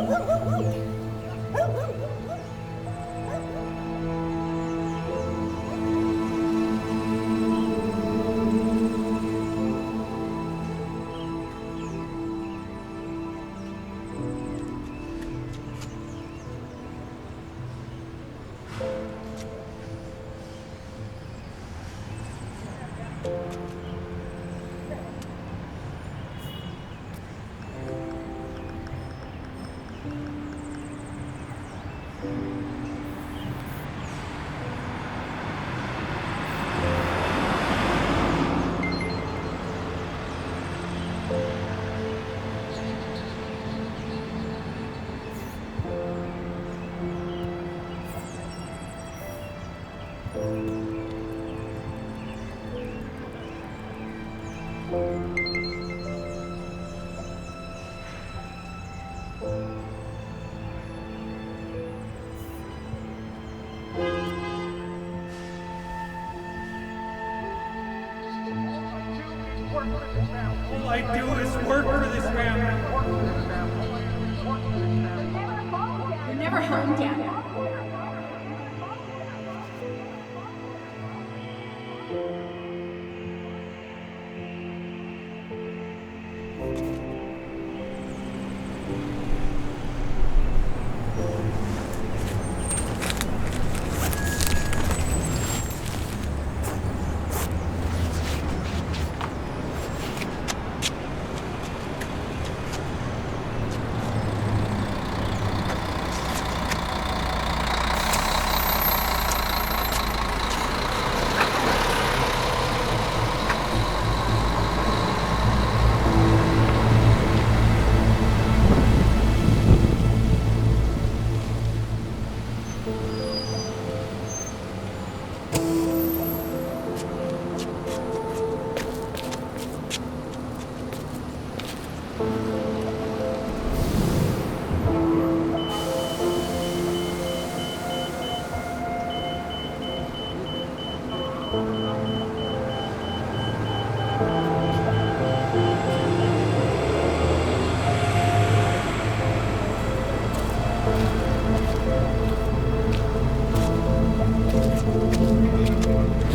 All I do is work for this family. You're never home, Dad.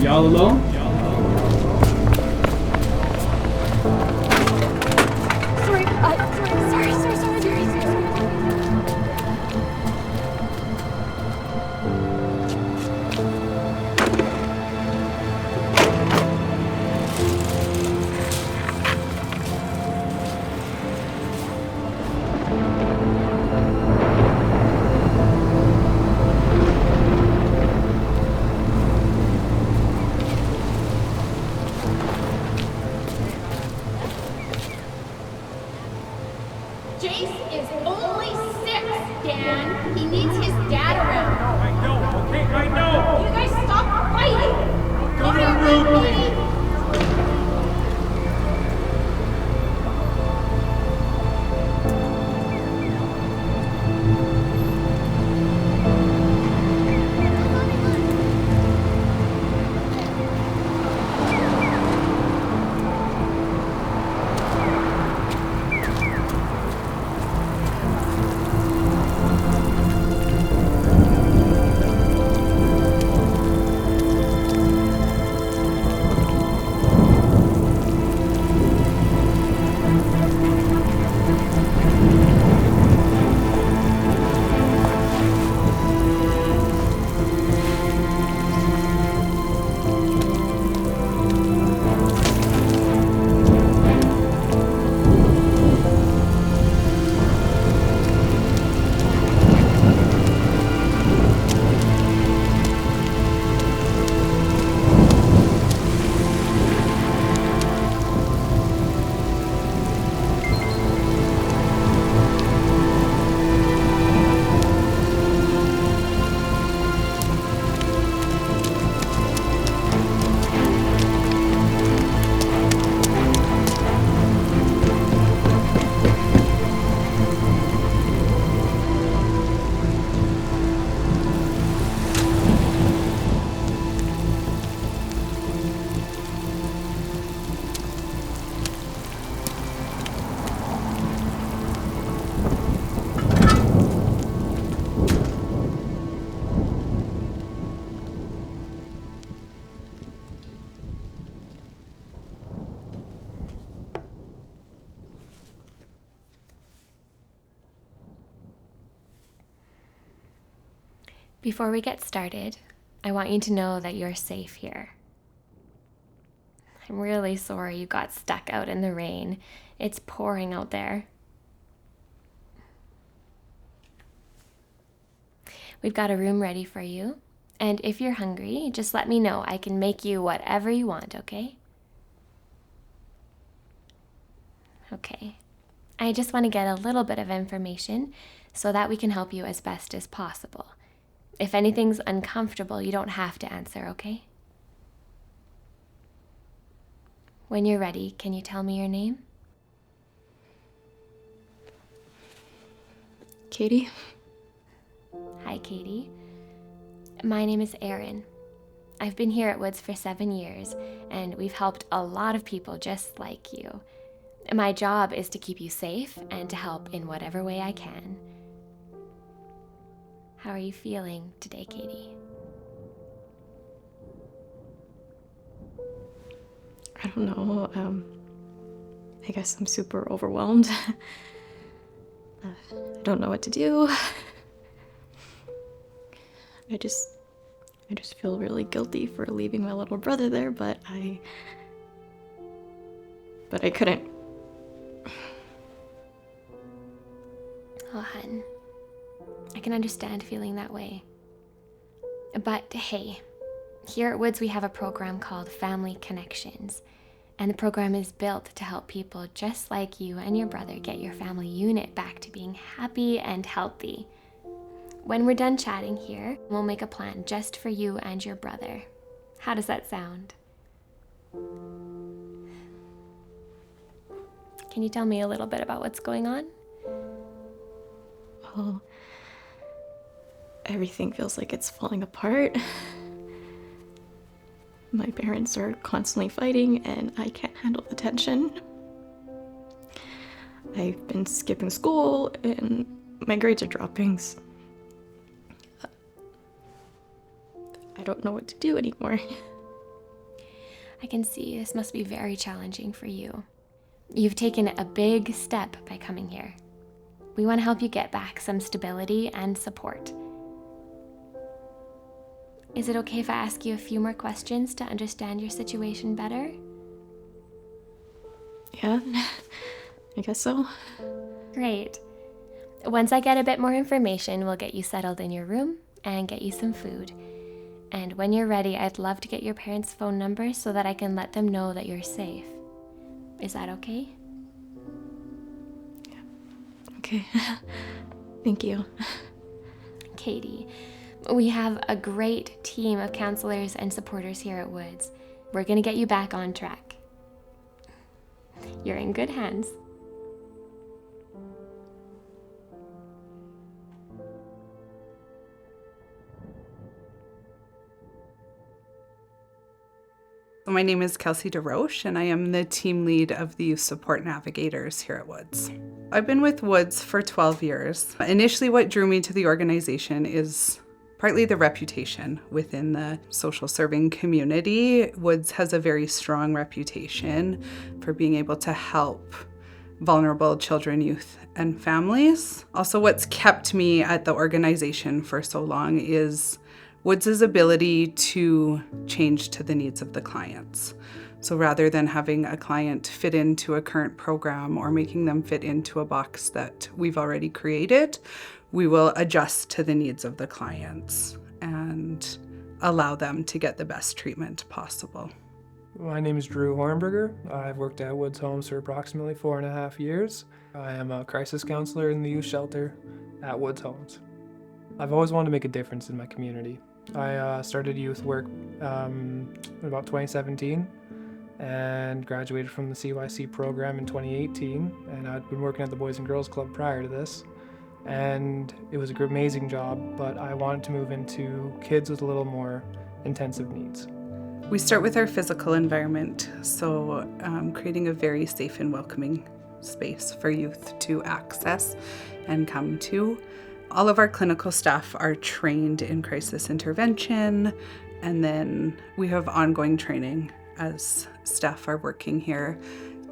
Y'all alone? Before we get started, I want you to know that you're safe here. I'm really sorry you got stuck out in the rain. It's pouring out there. We've got a room ready for you, and if you're hungry, just let me know. I can make you whatever you want, okay? Okay. I just want to get a little bit of information so that we can help you as best as possible. If anything's uncomfortable, you don't have to answer, okay? When you're ready, can you tell me your name? Katie. Hi, Katie. My name is ERIN. I've been here at Woods for 7 years, and we've helped a lot of people just like you. My job is to keep you safe and to help in whatever way I can. How are you feeling today, Katie? I don't know. I guess I'm super overwhelmed. I don't know what to do. I just feel really guilty for leaving my little brother there, but I couldn't. Oh, hun. I can understand feeling that way. But hey, here at Woods we have a program called Family Connections, and the program is built to help people just like you and your brother get your family unit back to being happy and healthy. When we're done chatting here, we'll make a plan just for you and your brother. How does that sound? Can you tell me a little bit about what's going on? Well, everything feels like it's falling apart. My parents are constantly fighting, and I can't handle the tension. I've been skipping school, and my grades are dropping. I don't know what to do anymore. I can see this must be very challenging for you. You've taken a big step by coming here. We want to help you get back some stability and support. Is it okay if I ask you a few more questions to understand your situation better? Yeah, I guess so. Great. Once I get a bit more information, we'll get you settled in your room and get you some food. And when you're ready, I'd love to get your parents' phone numbers so that I can let them know that you're safe. Is that okay? Okay. Thank you. Katie, we have a great team of counselors and supporters here at Woods. We're going to get you back on track. You're in good hands. My name is Kelsey DesRoche, and I am the team lead of the Youth Support Navigators here at Woods. I've been with Woods for 12 years. Initially, what drew me to the organization is partly the reputation within the social serving community. Woods has a very strong reputation for being able to help vulnerable children, youth, and families. Also, what's kept me at the organization for so long is Woods' ability to change to the needs of the clients. So rather than having a client fit into a current program or making them fit into a box that we've already created, we will adjust to the needs of the clients and allow them to get the best treatment possible. My name is Drew Hornberger. I've worked at Woods Homes for approximately 4.5 years. I am a crisis counselor in the youth shelter at Woods Homes. I've always wanted to make a difference in my community. I started youth work in about 2017 and graduated from the CYC program in 2018, and I'd been working at the Boys and Girls Club prior to this, and it was an amazing job, but I wanted to move into kids with a little more intensive needs. We start with our physical environment, so creating a very safe and welcoming space for youth to access and come to. All of our clinical staff are trained in crisis intervention, and then we have ongoing training as staff are working here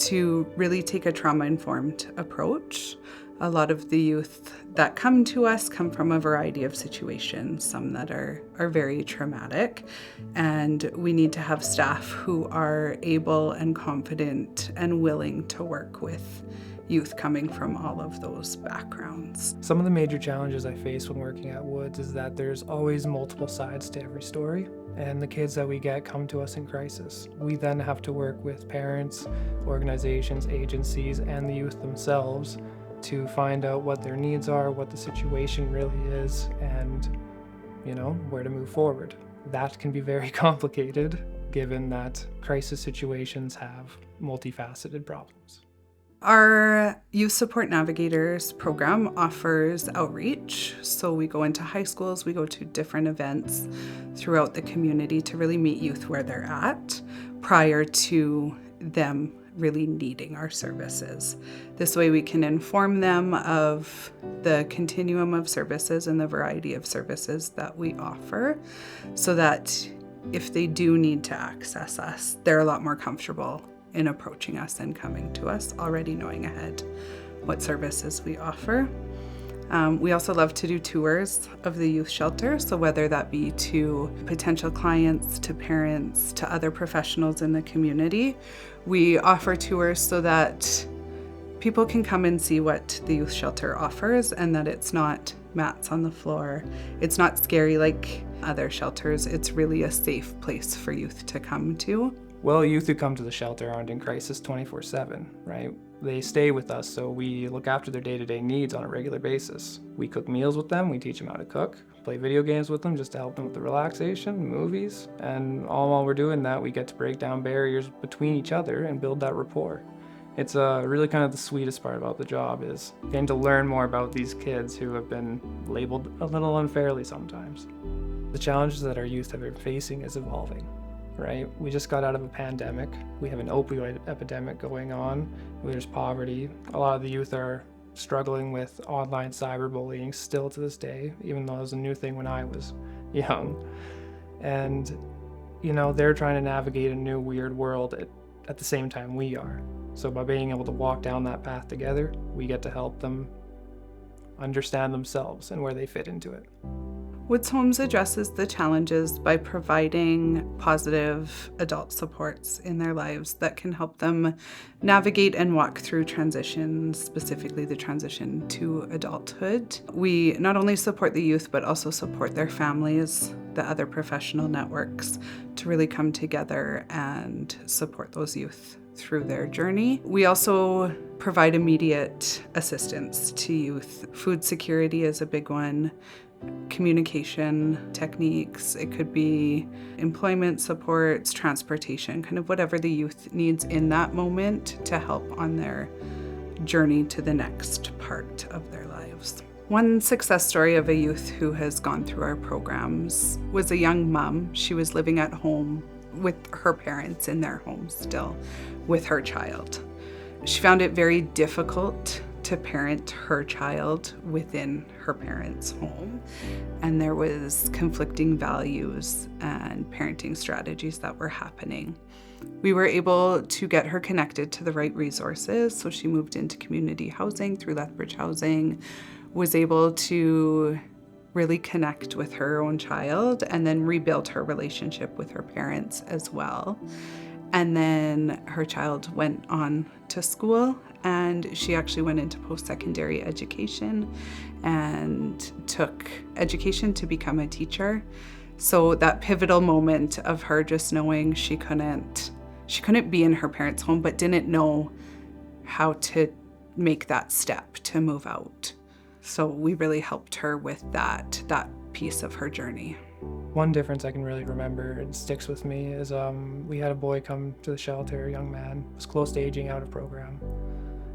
to really take a trauma-informed approach. A lot of the youth that come to us come from a variety of situations, some that are very traumatic, and we need to have staff who are able and confident and willing to work with youth coming from all of those backgrounds. Some of the major challenges I face when working at Woods is that there's always multiple sides to every story, and the kids that we get come to us in crisis. We then have to work with parents, organizations, agencies, and the youth themselves to find out what their needs are, what the situation really is, and, where to move forward. That can be very complicated, given that crisis situations have multifaceted problems. Our Youth Support Navigators program offers outreach. So we go into high schools, we go to different events throughout the community to really meet youth where they're at prior to them really needing our services. This way we can inform them of the continuum of services and the variety of services that we offer, so that if they do need to access us, they're a lot more comfortable in approaching us and coming to us, already knowing ahead what services we offer. We also love to do tours of the youth shelter, so whether that be to potential clients, to parents, to other professionals in the community, we offer tours so that people can come and see what the youth shelter offers, and that it's not mats on the floor. It's not scary like other shelters. It's really a safe place for youth to come to. Well, youth who come to the shelter aren't in crisis 24/7, right? They stay with us, so we look after their day-to-day needs on a regular basis. We cook meals with them, we teach them how to cook, play video games with them just to help them with the relaxation, movies, and all while we're doing that, we get to break down barriers between each other and build that rapport. It's really kind of the sweetest part about the job is getting to learn more about these kids who have been labeled a little unfairly sometimes. The challenges that our youth have been facing is evolving. Right? We just got out of a pandemic. We have an opioid epidemic going on. There's poverty. A lot of the youth are struggling with online cyberbullying still to this day, even though it was a new thing when I was young. And, they're trying to navigate a new weird world at the same time we are. So by being able to walk down that path together, we get to help them understand themselves and where they fit into it. Woods Homes addresses the challenges by providing positive adult supports in their lives that can help them navigate and walk through transitions, specifically the transition to adulthood. We not only support the youth, but also support their families, the other professional networks, to really come together and support those youth through their journey. We also provide immediate assistance to youth. Food security is a big one. Communication techniques, it could be employment supports, transportation, kind of whatever the youth needs in that moment to help on their journey to the next part of their lives. One success story of a youth who has gone through our programs was a young mom. She was living at home with her parents in their home still with her child. She found it very difficult to parent her child within her parents' home, and there was conflicting values and parenting strategies that were happening. We were able to get her connected to the right resources, so she moved into community housing through Lethbridge Housing, was able to really connect with her own child, and then rebuild her relationship with her parents as well. And then her child went on to school, and she actually went into post-secondary education and took education to become a teacher. So that pivotal moment of her just knowing she couldn't be in her parents' home, but didn't know how to make that step to move out. So we really helped her with that piece of her journey. One difference I can really remember and sticks with me is we had a boy come to the shelter, a young man, was close to aging out of program.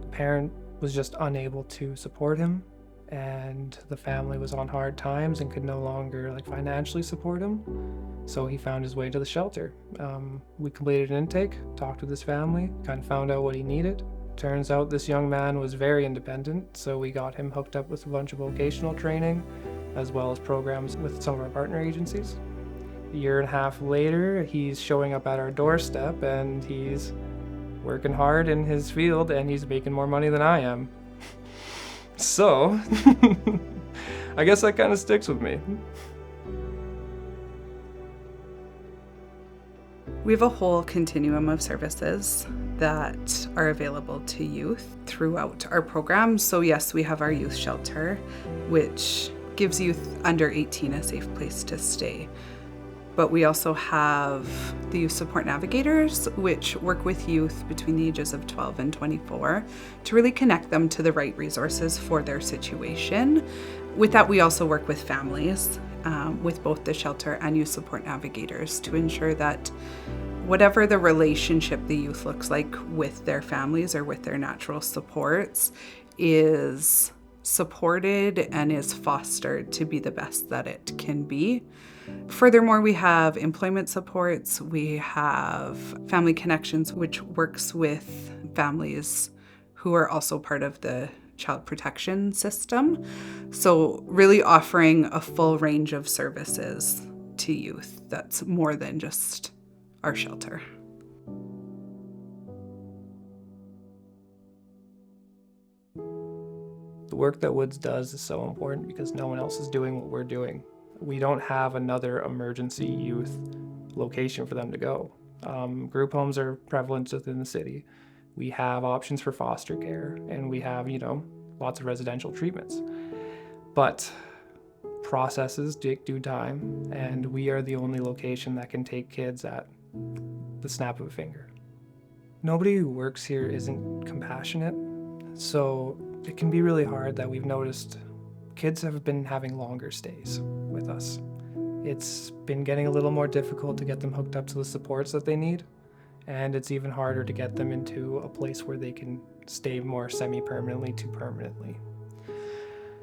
The parent was just unable to support him, and the family was on hard times and could no longer financially support him. So he found his way to the shelter. We completed an intake, talked with his family, kind of found out what he needed. Turns out this young man was very independent, so we got him hooked up with a bunch of vocational training, as well as programs with some of our partner agencies. A year and a half later, he's showing up at our doorstep, and he's working hard in his field and he's making more money than I am. So, I guess that kind of sticks with me. We have a whole continuum of services that are available to youth throughout our program. So yes, we have our youth shelter, which gives youth under 18 a safe place to stay. But we also have the youth support navigators, which work with youth between the ages of 12 and 24 to really connect them to the right resources for their situation. With that, we also work with families, with both the shelter and youth support navigators to ensure that whatever the relationship the youth looks like with their families or with their natural supports is supported and is fostered to be the best that it can be. Furthermore, we have employment supports, we have Family Connections, which works with families who are also part of the child protection system. So really offering a full range of services to youth that's more than just our shelter. The work that Woods does is so important because no one else is doing what we're doing. We don't have another emergency youth location for them to go. Group homes are prevalent within the city. We have options for foster care, and we have, lots of residential treatments. But processes take due time, and we are the only location that can take kids at the snap of a finger. Nobody who works here isn't compassionate, so it can be really hard that we've noticed kids have been having longer stays with us. It's been getting a little more difficult to get them hooked up to the supports that they need, and it's even harder to get them into a place where they can stay more semi-permanently to permanently.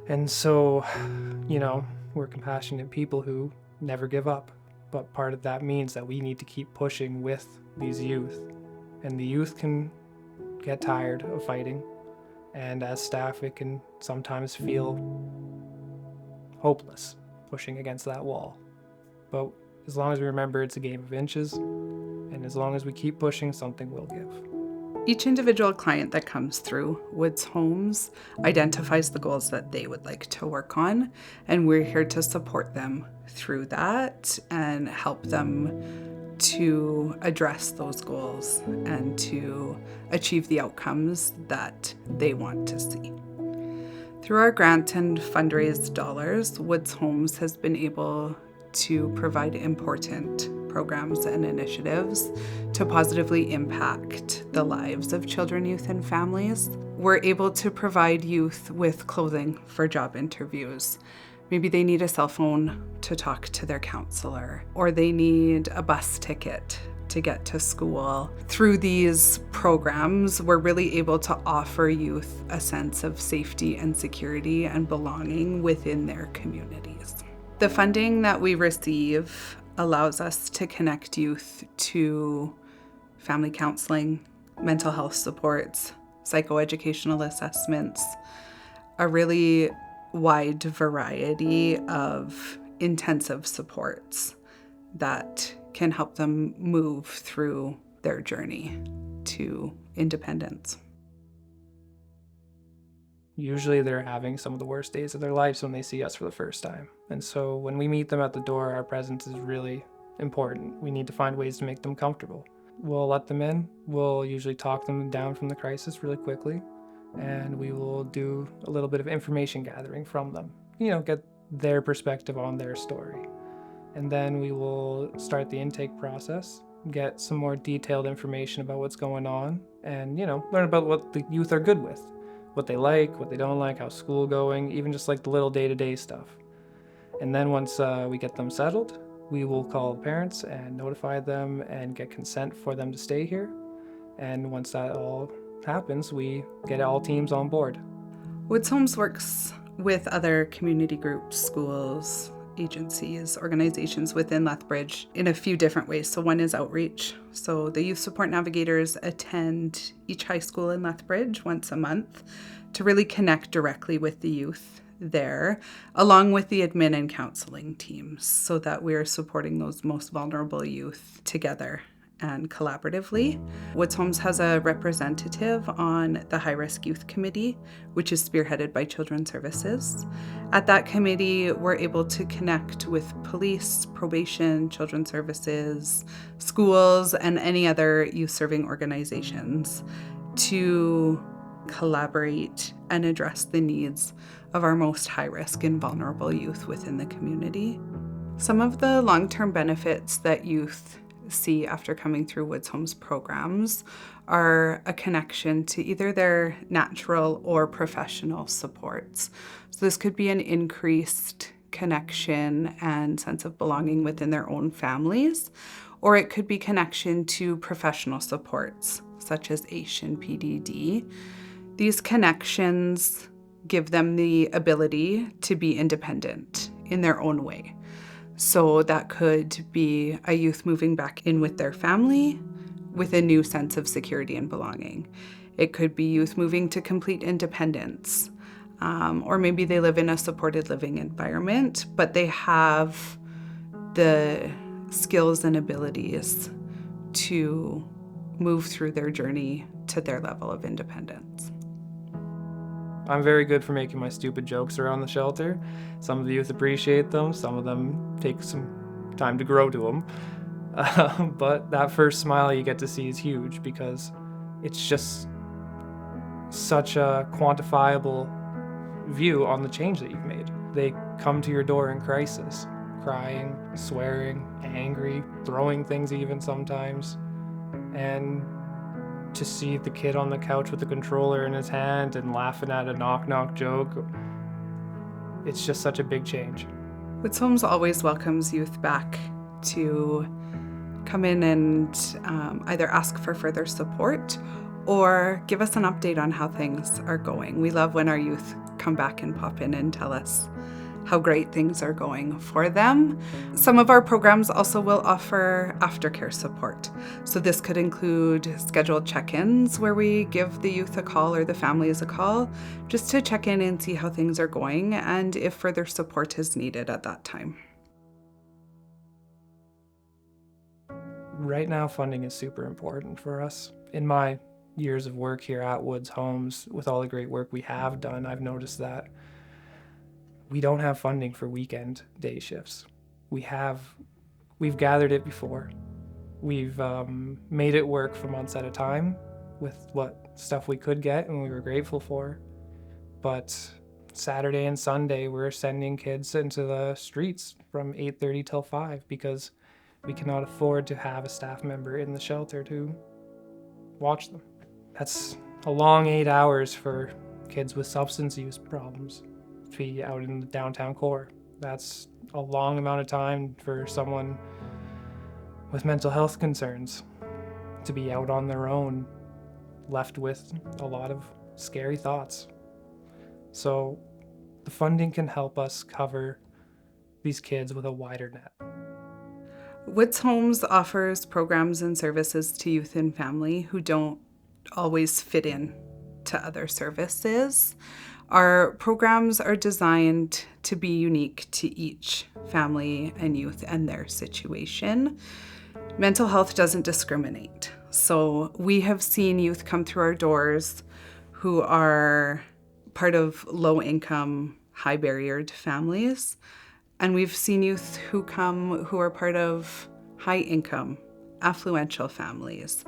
And so, we're compassionate people who never give up, but part of that means that we need to keep pushing with these youth, and the youth can get tired of fighting, and as staff it can sometimes feel hopeless pushing against that wall. But as long as we remember it's a game of inches, and as long as we keep pushing, something will give. Each individual client that comes through Woods Homes identifies the goals that they would like to work on, and we're here to support them through that and help them to address those goals and to achieve the outcomes that they want to see. Through our grant and fundraised dollars, Woods Homes has been able to provide important programs and initiatives to positively impact the lives of children, youth, and families. We're able to provide youth with clothing for job interviews. Maybe they need a cell phone to talk to their counselor, or they need a bus ticket to get to school. Through these programs, we're really able to offer youth a sense of safety and security and belonging within their communities. The funding that we receive allows us to connect youth to family counseling, mental health supports, psychoeducational assessments, a really wide variety of intensive supports that can help them move through their journey to independence. Usually they're having some of the worst days of their lives when they see us for the first time. And so when we meet them at the door, our presence is really important. We need to find ways to make them comfortable. We'll let them in. We'll usually talk them down from the crisis really quickly. And we will do a little bit of information gathering from them. Get their perspective on their story. And then we will start the intake process, get some more detailed information about what's going on, and, learn about what the youth are good with, what they like, what they don't like, how's school going, even just like the little day-to-day stuff. And then once we get them settled, we will call the parents and notify them and get consent for them to stay here. And once that all happens, we get all teams on board. Woods Homes works with other community groups, schools, agencies, organizations within Lethbridge in a few different ways. So one is outreach. So the youth support navigators attend each high school in Lethbridge once a month to really connect directly with the youth there, along with the admin and counseling teams, so that we're supporting those most vulnerable youth together and collaboratively. Woods Homes has a representative on the High Risk Youth Committee, which is spearheaded by Children's Services. At that committee, we're able to connect with police, probation, Children's Services, schools, and any other youth-serving organizations to collaborate and address the needs of our most high-risk and vulnerable youth within the community. Some of the long-term benefits that youth see after coming through Woods Homes programs are a connection to either their natural or professional supports. So this could be an increased connection and sense of belonging within their own families, or it could be connection to professional supports, such as AISH and PDD. These connections give them the ability to be independent in their own way. So that could be a youth moving back in with their family with a new sense of security and belonging. It could be youth moving to complete independence, or maybe they live in a supported living environment, but they have the skills and abilities to move through their journey to their level of independence. I'm very good for making my stupid jokes around the shelter. Some of the youth appreciate them, some of them take some time to grow to them. But that first smile you get to see is huge because it's just such a quantifiable view on the change that you've made. They come to your door in crisis, crying, swearing, angry, throwing things even sometimes. And to see the kid on the couch with the controller in his hand and laughing at a knock-knock joke, it's just such a big change. Woods Homes always welcomes youth back to come in and either ask for further support or give us an update on how things are going. We love when our youth come back and pop in and tell us how great things are going for them. Some of our programs also will offer aftercare support. So this could include scheduled check-ins where we give the youth a call or the families a call just to check in and see how things are going and if further support is needed at that time. Right now, funding is super important for us. In my years of work here at Woods Homes, with all the great work we have done, I've noticed that we don't have funding for weekend day shifts. We've gathered it before. We've made it work for months at a time with what stuff we could get and we were grateful for. But Saturday and Sunday, we're sending kids into the streets from 8:30 till 5 because we cannot afford to have a staff member in the shelter to watch them. That's a long 8 hours for kids with substance use problems to be out in the downtown core. That's a long amount of time for someone with mental health concerns to be out on their own, left with a lot of scary thoughts. So the funding can help us cover these kids with a wider net. Woods Homes offers programs and services to youth and family who don't always fit in to other services. Our programs are designed to be unique to each family and youth and their situation. Mental health doesn't discriminate. So we have seen youth come through our doors who are part of low-income, high-barriered families. And we've seen youth who come who are part of high-income, affluential families,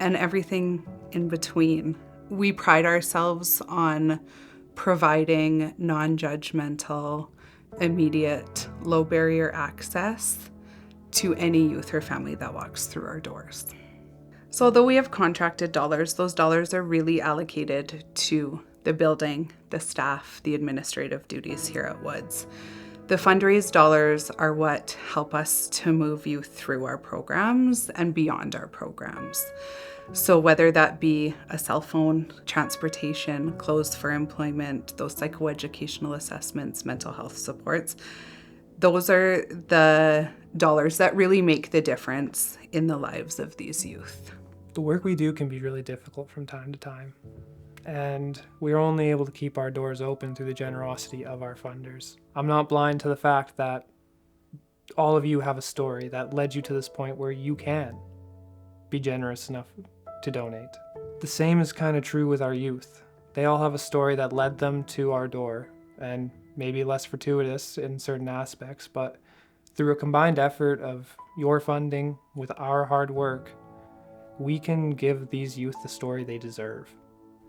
and everything in between. We pride ourselves on providing non-judgmental, immediate, low-barrier access to any youth or family that walks through our doors. So although we have contracted dollars, those dollars are really allocated to the building, the staff, the administrative duties here at Woods. The fundraised dollars are what help us to move youth through our programs and beyond our programs. So whether that be a cell phone, transportation, clothes for employment, those psychoeducational assessments, mental health supports, those are the dollars that really make the difference in the lives of these youth. The work we do can be really difficult from time to time, and we're only able to keep our doors open through the generosity of our funders. I'm not blind to the fact that all of you have a story that led you to this point where you can be generous enough to donate. The same is kind of true with our youth. They all have a story that led them to our door, and maybe less fortuitous in certain aspects, but through a combined effort of your funding with our hard work, we can give these youth the story they deserve.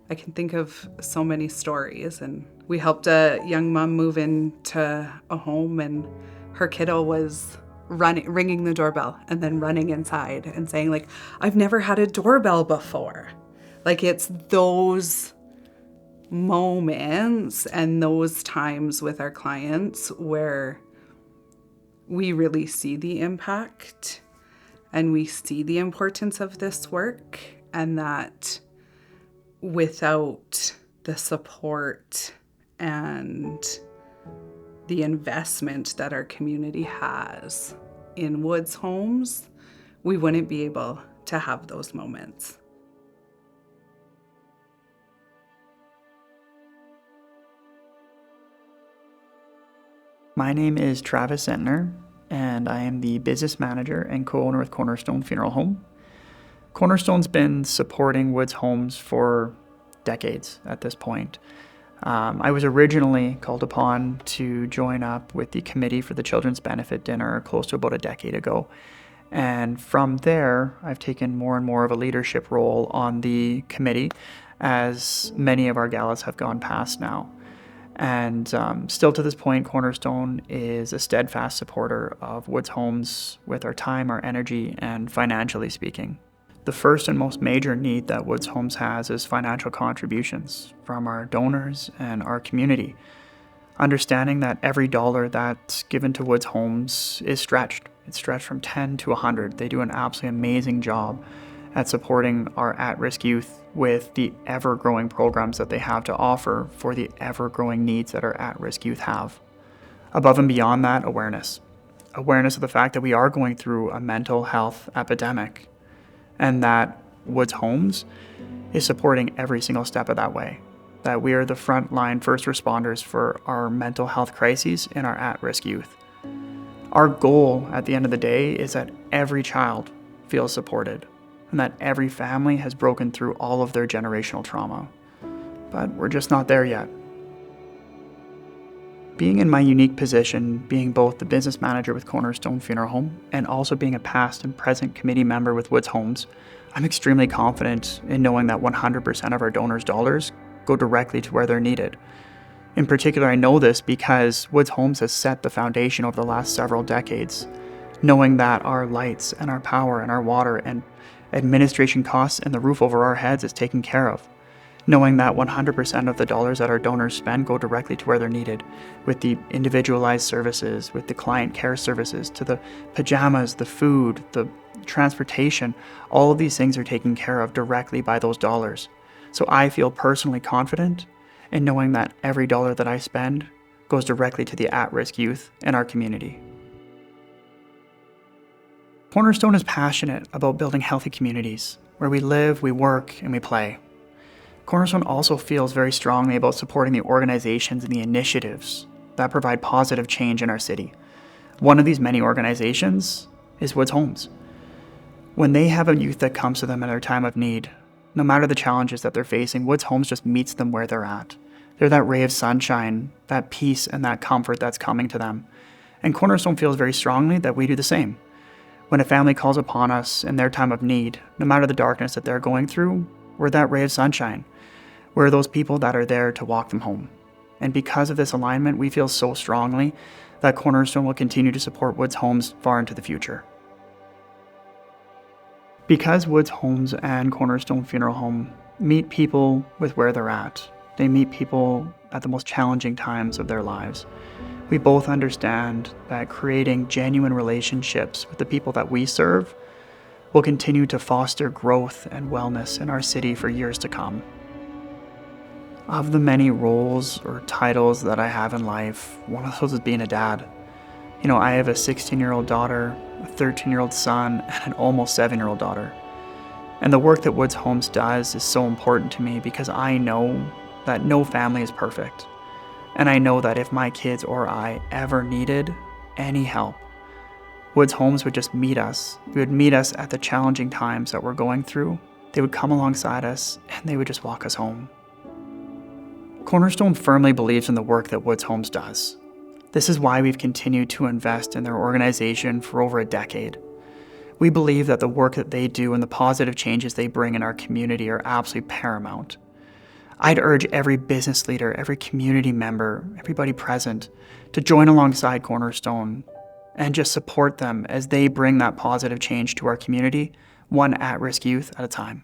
I can think of so many stories, and we helped a young mom move into a home, and her kiddo was ringing the doorbell and then running inside and saying, like, I've never had a doorbell before. Like, it's those moments and those times with our clients where we really see the impact and we see the importance of this work, and that without the support and the investment that our community has in Woods Homes, we wouldn't be able to have those moments. My name is Travis Entner, and I am the business manager and co-owner with Cornerstone Funeral Home. Cornerstone's been supporting Woods Homes for decades at this point. I was originally called upon to join up with the committee for the Children's Benefit Dinner close to about a decade ago. And from there, I've taken more and more of a leadership role on the committee, as many of our galas have gone past now. And still to this point, Cornerstone is a steadfast supporter of Woods Homes with our time, our energy, and financially speaking. The first and most major need that Woods Homes has is financial contributions from our donors and our community. Understanding that every dollar that's given to Woods Homes is stretched. It's stretched from 10 to 100. They do an absolutely amazing job at supporting our at-risk youth with the ever-growing programs that they have to offer for the ever-growing needs that our at-risk youth have. Above and beyond that, awareness. Awareness of the fact that we are going through a mental health epidemic, and that Woods Homes is supporting every single step of that way. That we are the frontline first responders for our mental health crises in our at-risk youth. Our goal at the end of the day is that every child feels supported, and that every family has broken through all of their generational trauma. But we're just not there yet. Being in my unique position, being both the business manager with Cornerstone Funeral Home and also being a past and present committee member with Woods Homes, I'm extremely confident in knowing that 100% of our donors' dollars go directly to where they're needed. In particular, I know this because Woods Homes has set the foundation over the last several decades, knowing that our lights and our power and our water and administration costs and the roof over our heads is taken care of. Knowing that 100% of the dollars that our donors spend go directly to where they're needed, with the individualized services, with the client care services, to the pajamas, the food, the transportation, all of these things are taken care of directly by those dollars. So I feel personally confident in knowing that every dollar that I spend goes directly to the at-risk youth in our community. Cornerstone is passionate about building healthy communities where we live, we work, and we play. Cornerstone also feels very strongly about supporting the organizations and the initiatives that provide positive change in our city. One of these many organizations is Woods Homes. When they have a youth that comes to them in their time of need, no matter the challenges that they're facing, Woods Homes just meets them where they're at. They're that ray of sunshine, that peace and that comfort that's coming to them. And Cornerstone feels very strongly that we do the same. When a family calls upon us in their time of need, no matter the darkness that they're going through, we're that ray of sunshine. We're those people that are there to walk them home. And because of this alignment, we feel so strongly that Cornerstone will continue to support Woods Homes far into the future. Because Woods Homes and Cornerstone Funeral Home meet people with where they're at, they meet people at the most challenging times of their lives. We both understand that creating genuine relationships with the people that we serve will continue to foster growth and wellness in our city for years to come. Of the many roles or titles that I have in life, one of those is being a dad. You know, I have a 16-year-old daughter, a 13-year-old son, and an almost 7-year-old daughter. And the work that Woods Homes does is so important to me because I know that no family is perfect. And I know that if my kids or I ever needed any help, Woods Homes would just meet us. They would meet us at the challenging times that we're going through. They would come alongside us and they would just walk us home. Cornerstone firmly believes in the work that Woods Homes does. This is why we've continued to invest in their organization for over a decade. We believe that the work that they do and the positive changes they bring in our community are absolutely paramount. I'd urge every business leader, every community member, everybody present to join alongside Cornerstone and just support them as they bring that positive change to our community, one at-risk youth at a time.